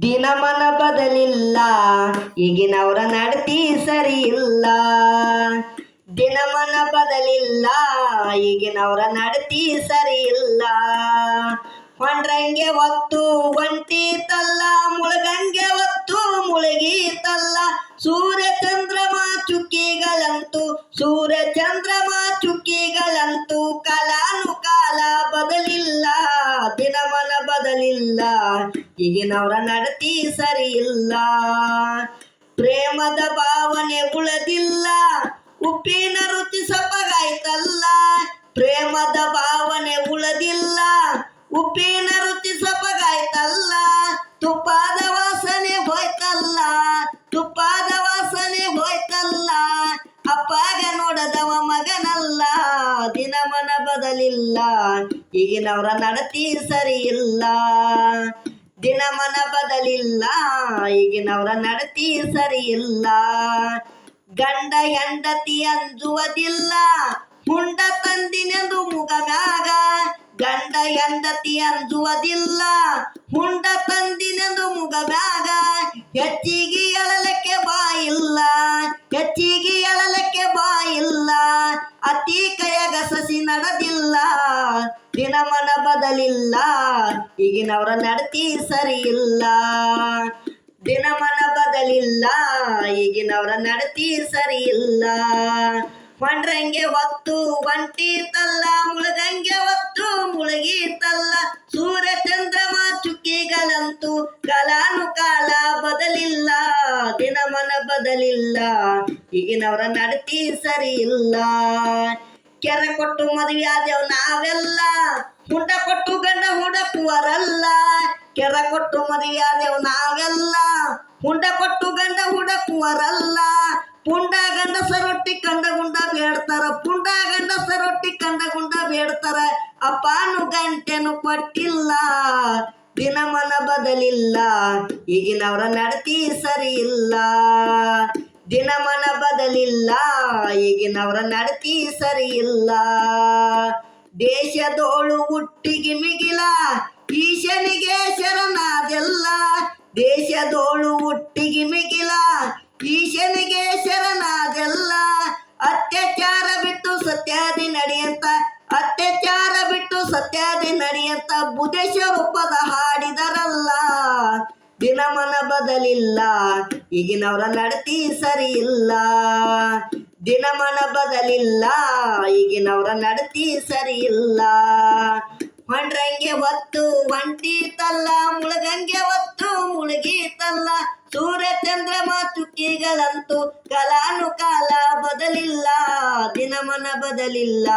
ದಿನಮನ ಬದಲಿಲ್ಲ, ಈಗಿನವರ ನಡತಿ ಸರಿ ಇಲ್ಲ. ದಿನಮನ ಬದಲಿಲ್ಲ, ಈಗಿನವರ ನಡತಿ ಸರಿ ಇಲ್ಲ. ಹೊಂಡ್ರಂಗೆ ಹೊತ್ತು ಹೊಂಟಿತಲ್ಲ, ಮುಳುಗಂಗೆ ಹೊತ್ತು ಮುಳುಗೀತಲ್ಲ. ಸೂರ್ಯ ಚಂದ್ರಮ ಚುಕ್ಕಿಗಳಂತೂ ಕಾಲಾನುಕಾಲ ಬದಲಿಲ್ಲ. ದಿನಮನ ಬದಲಿಲ್ಲ, ಈಗಿನವರ ನಡತಿ ಸರಿ ಇಲ್ಲ. ಪ್ರೇಮದ ಭಾವನೆ ಉಳದಿಲ್ಲ, ಉಪ್ಪಿನ ರುಚಿ ಸೊಪ್ಪಗಾಯ್ತಲ್ಲ. ಪ್ರೇಮದ ಭಾವನೆ ಉಳದಿಲ್ಲ, ಉಪ್ಪಿನ ರುಚಿ ಸೊಪ್ಪಗಾಯ್ತಲ್ಲ. ತುಪ್ಪದ ವಾಸನೆ ಹೋಯ್ತಲ್ಲ, ಅಪ್ಪಾಗ ನೋಡದವ ಮಗನಲ್ಲ. ದಿನಮನ ಬದಲಿಲ್ಲ, ಈಗಿನವರ ನಡತಿ ಸರಿ ಇಲ್ಲ. ದಿನಮನ ಬದಲಿಲ್ಲ, ಈಗಿನವರ ನಡತಿ ಸರಿ ಇಲ್ಲ. ಗಂಡ ಹೆಂಡತಿ ಅಂಜುವುದಿಲ್ಲ, ಹುಂಡ ತಂದಿನೆಂದು ಮುಗಮ್ಯಾಗ. ಗಂಡ ಹೆಂಡತಿ ಅಂಜುವುದಿಲ್ಲ, ಹುಂಡ ತಂದಿನೆಂದು ಮುಗಮ್ಯಾಗ. ಹೆಚ್ಚಿಗೆ ಎಳಲಕ್ಕೆ ಬಾಯಿಲ್ಲ, ಅತಿ ಕೈಯಾಗ ಸಸಿ ನಡೆದಿಲ್ಲ. ದಿನಮನ ಬದಲಿಲ್ಲ, ಈಗಿನವರ ನಡತಿ ಸರಿ ಇಲ್ಲ. ದಿನಮನ ಬದಲಿಲ್ಲ, ಈಗಿನವರ ನಡತಿ ಸರಿ ಇಲ್ಲ. ಹೊಂಡ್ರಂಗೆ ಹೊತ್ತು ಹೊಂಟಿತಲ್ಲ, ಮುಳುಗಂಗೆ ಹೊತ್ತು ಮುಳುಗೀತಲ್ಲ. ಸೂರ್ಯ ಚಂದ್ರಮ ಚುಕ್ಕಿಗಳಂತೂ ಕಾಲಾನುಕಾಲ ಬದಲಿಲ್ಲ. ದಿನಮನ ಬದಲಿಲ್ಲ, ಈಗಿನವರ ನಡತಿ ಸರಿ ಇಲ್ಲ. ಕೆರೆ ಕೊಟ್ಟು ಮದುವೆ ಆದೆವು ನಾವೆಲ್ಲ, ಹುಂಡ ಕೊಟ್ಟು ಗಂಡ ಹುಡಕುವರಲ್ಲ. ಕೆರೆ ಕೊಟ್ಟು ಮದುವೆ ಆದೆವು ನಾವೆಲ್ಲ, ಹುಂಡ ಕೊಟ್ಟು ಗಂಡ ಹುಡಕುವರಲ್ಲ. ಪುಂಡ ಗಂಡಸ ರೊಟ್ಟಿ ಕಂಡ ಗುಂಡ ಬೇಡ್ತಾರ, ಪುಂಡ ಗಂಡಸ ರೊಟ್ಟಿ ಕಂಡ ಗುಂಡ ಬೇಡ್ತಾರ. ಅಪ್ಪನು ಗಂಟೆನು ಕೊಟ್ಟಿಲ್ಲ. ದಿನಮನ ಬದಲಿಲ್ಲ, ಈಗಿನವರ ನಡತಿ ಸರಿ ಇಲ್ಲ. ದಿನಮನ ಬದಲಿಲ್ಲ, ಈಗಿನವರ ನಡತಿ ಸರಿ ಇಲ್ಲ. ದೇಶದೋಳು ಹುಟ್ಟಿಗೆ ಮಿಗಿಲ, ಈಶನಿಗೆ ಶರಣಾದೆಲ್ಲ. ದೇಶದೋಳು ಹುಟ್ಟಿಗೆ ಮಿಗಿಲ, ಈಶನಿಗೆ ಶರಣಾದೆಲ್ಲ. ಅತ್ಯಾಚಾರ ಬಿಟ್ಟು ಸತ್ಯಾದಿ ನಡಿಯಂತ ಬುಧೇಶ್ವರ ಪದ ಹಾಡಿದರಲ್ಲ. ದಿನಮನ ಬದಲಿಲ್ಲ, ಈಗಿನವರ ನಡತಿ ಸರಿ ಇಲ್ಲ. ದಿನಮನ ಬದಲಿಲ್ಲ, ಈಗಿನವರ ನಡತಿ ಸರಿ ಇಲ್ಲ. ಹೊಂಡ್ರಂಗೆ ಹೊತ್ತು ಹೊಂಟಿತಲ್ಲ, ಮುಳುಗಂಗೆ ಹೊತ್ತು ಮುಳುಗೀತಲ್ಲ. ಸೂರ್ಯ ಚಂದ್ರಮ ಚುಕ್ಕಿಗಳಂತೂ ಕಾಲಾನುಕಾಲ ಬದಲಿಲ್ಲ. ದಿನಮನ ಬದಲಿಲ್ಲ,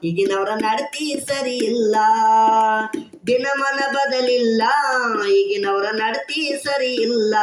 ಈಗಿನವರ ನಡತಿ ಸರಿ ಇಲ್ಲ. ದಿನಮನ ಬದಲಿಲ್ಲ, ಈಗಿನವರ ನಡತಿ ಸರಿ ಇಲ್ಲ.